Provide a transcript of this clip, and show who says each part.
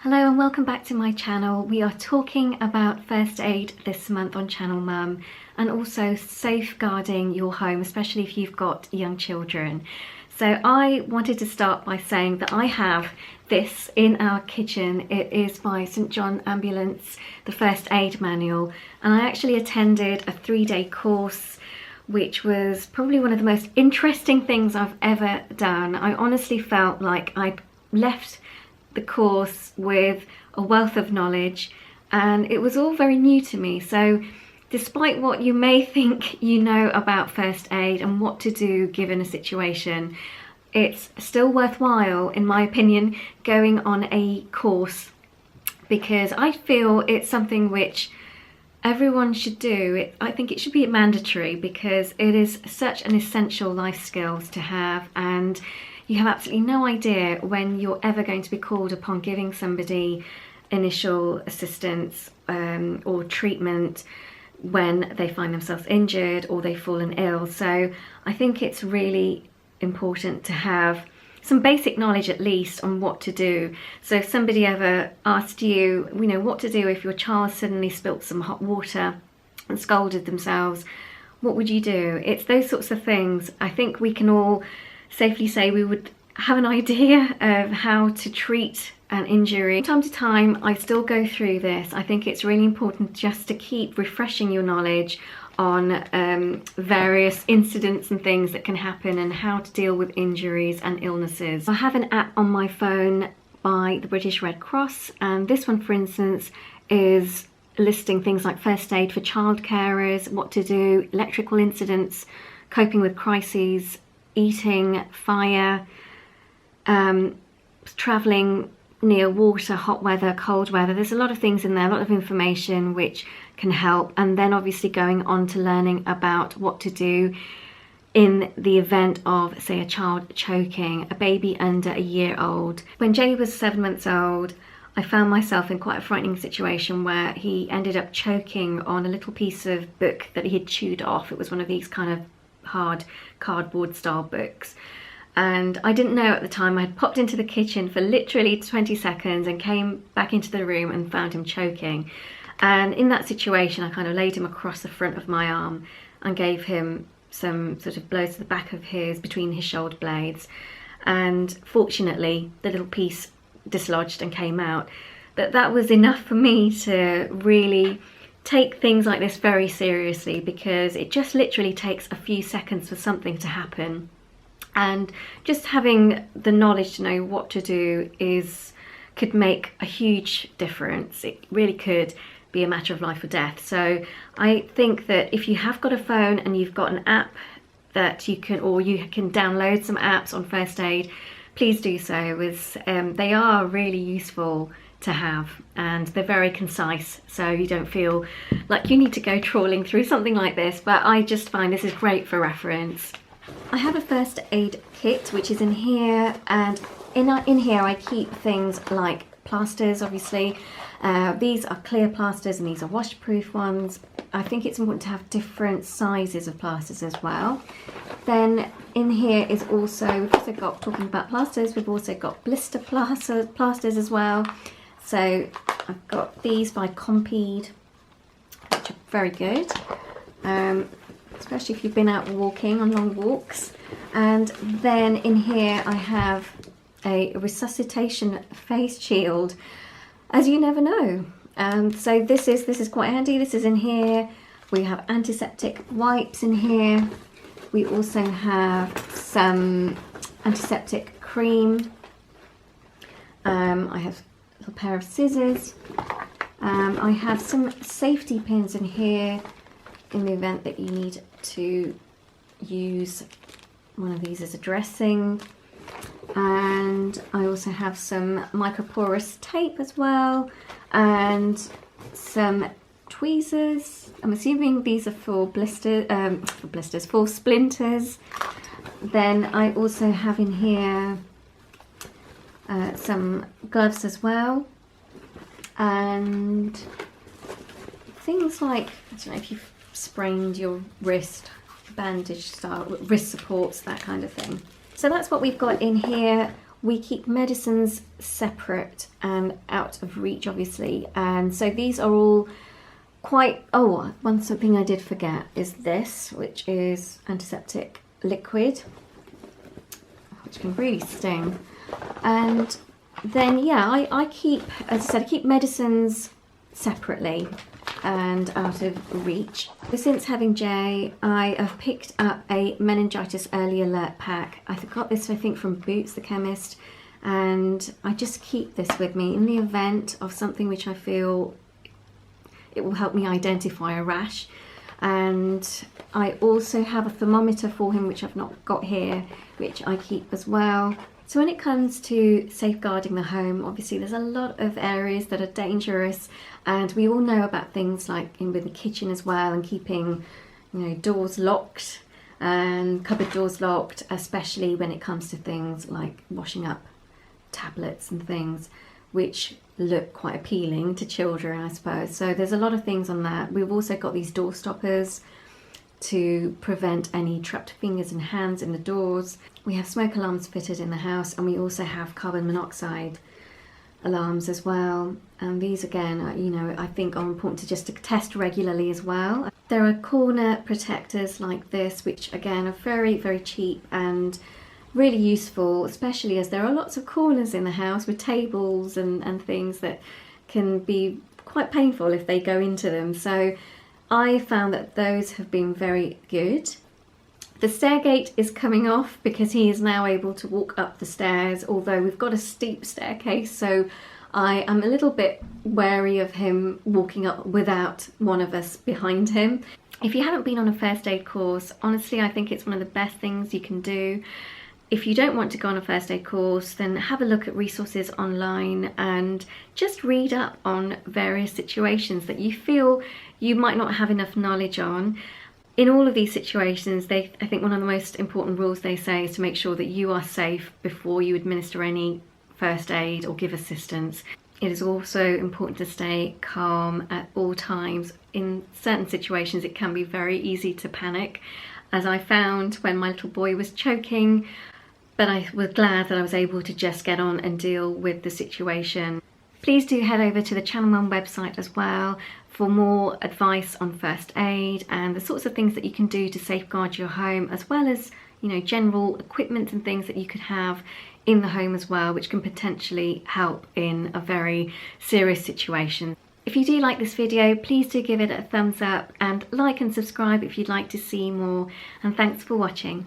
Speaker 1: Hello and welcome back to my channel. We are talking about first aid this month on Channel Mum and also safeguarding your home, especially if you've got young children. So I wanted to start by saying that I have this in our kitchen. It is by St John Ambulance, the first aid manual, and I actually attended a 3-day course which was probably one of the most interesting things I've ever done. I honestly felt like I'd left the course with a wealth of knowledge, and it was all very new to me. So despite what you may think you know about first aid and what to do given a situation, it's still worthwhile, in my opinion, going on a course, because I feel it's something which everyone should do. I think it should be mandatory because it is such an essential life skills to have, and you have absolutely no idea when you're ever going to be called upon giving somebody initial assistance or treatment when they find themselves injured or they've fallen ill. So I think it's really important to have some basic knowledge at least on what to do. So if somebody ever asked you, what to do if your child suddenly spilt some hot water and scalded themselves, what would you do? It's those sorts of things. I think we can all safely say we would have an idea of how to treat an injury. From time to time, I still go through this. I think it's really important just to keep refreshing your knowledge on various incidents and things that can happen and how to deal with injuries and illnesses. I have an app on my phone by the British Red Cross, and this one, for instance, is listing things like first aid for child carers, what to do, electrical incidents, coping with crises, eating, fire, travelling near water, hot weather, cold weather. There's a lot of things in there, a lot of information which can help, and then obviously going on to learning about what to do in the event of, say, a child choking, a baby under a year old. When Jenny was 7 months old, I found myself in quite a frightening situation where he ended up choking on a little piece of book that he had chewed off. It was one of these kind of hard cardboard style books, and I didn't know at the time. I had popped into the kitchen for literally 20 seconds and came back into the room and found him choking. And in that situation, I kind of laid him across the front of my arm and gave him some sort of blows to the back of between his shoulder blades, and fortunately the little piece dislodged and came out. But that was enough for me to really take things like this very seriously, because it just literally takes a few seconds for something to happen, and just having the knowledge to know what to do could make a huge difference. It really could be a matter of life or death. So I think that if you have got a phone and you've got an app that you can download some apps on first aid, please do so, as they are really useful to have, and they're very concise, so you don't feel like you need to go trawling through something like this. But I just find this is great for reference. I have a first aid kit which is in here, and in here I keep things like plasters. Obviously these are clear plasters and these are washproof ones. I think it's important to have different sizes of plasters as well. Then in here is also, we've also got, talking about plasters, we've also got blister plasters as well. So I've got these by Compeed, which are very good, especially if you've been out walking on long walks. And then in here I have a resuscitation face shield, as you never know. So this is quite handy. This is in here. We have antiseptic wipes in here. We also have some antiseptic cream. I have a little pair of scissors. I have some safety pins in here in the event that you need to use one of these as a dressing. And I also have some microporous tape as well, and some tweezers. I'm assuming these are for for splinters. Then I also have in here some gloves as well, and things like, I don't know, if you've sprained your wrist, bandage style, wrist supports, that kind of thing. So that's what we've got in here. we keep medicines separate and out of reach, obviously, and so these are all quite, oh, one something I did forget is this, which is antiseptic liquid, which can really sting. And then yeah, I keep, as I said, I keep medicines separately and out of reach. Since having Jay, I have picked up a meningitis early alert pack. I got this, I think, from Boots the chemist, and I just keep this with me in the event of something which I feel it will help me identify a rash. And I also have a thermometer for him, which I've not got here, which I keep as well. So when it comes to safeguarding the home, obviously there's a lot of areas that are dangerous, and we all know about things like with the kitchen as well, and keeping, you know, doors locked and cupboard doors locked, especially when it comes to things like washing up tablets and things, which look quite appealing to children, I suppose. So there's a lot of things on that. We've also got these door stoppers to prevent any trapped fingers and hands in the doors. We have smoke alarms fitted in the house, and we also have carbon monoxide alarms as well. And these again, you know, I think are important to just to test regularly as well. There are corner protectors like this, which again are very, very cheap and really useful, especially as there are lots of corners in the house with tables and things that can be quite painful if they go into them. So I found that those have been very good. The stairgate is coming off because he is now able to walk up the stairs, although we've got a steep staircase, so I am a little bit wary of him walking up without one of us behind him. If you haven't been on a first aid course, honestly, I think it's one of the best things you can do. If you don't want to go on a first aid course, then have a look at resources online and just read up on various situations that you feel you might not have enough knowledge on. In all of these situations, I think one of the most important rules they say is to make sure that you are safe before you administer any first aid or give assistance. It is also important to stay calm at all times. In certain situations, it can be very easy to panic, as I found when my little boy was choking. But I was glad that I was able to just get on and deal with the situation. Please do head over to the Channel 1 website as well for more advice on first aid and the sorts of things that you can do to safeguard your home, as well as, you know, general equipment and things that you could have in the home as well, which can potentially help in a very serious situation. If you do like this video, please do give it a thumbs up and like and subscribe if you'd like to see more, and thanks for watching.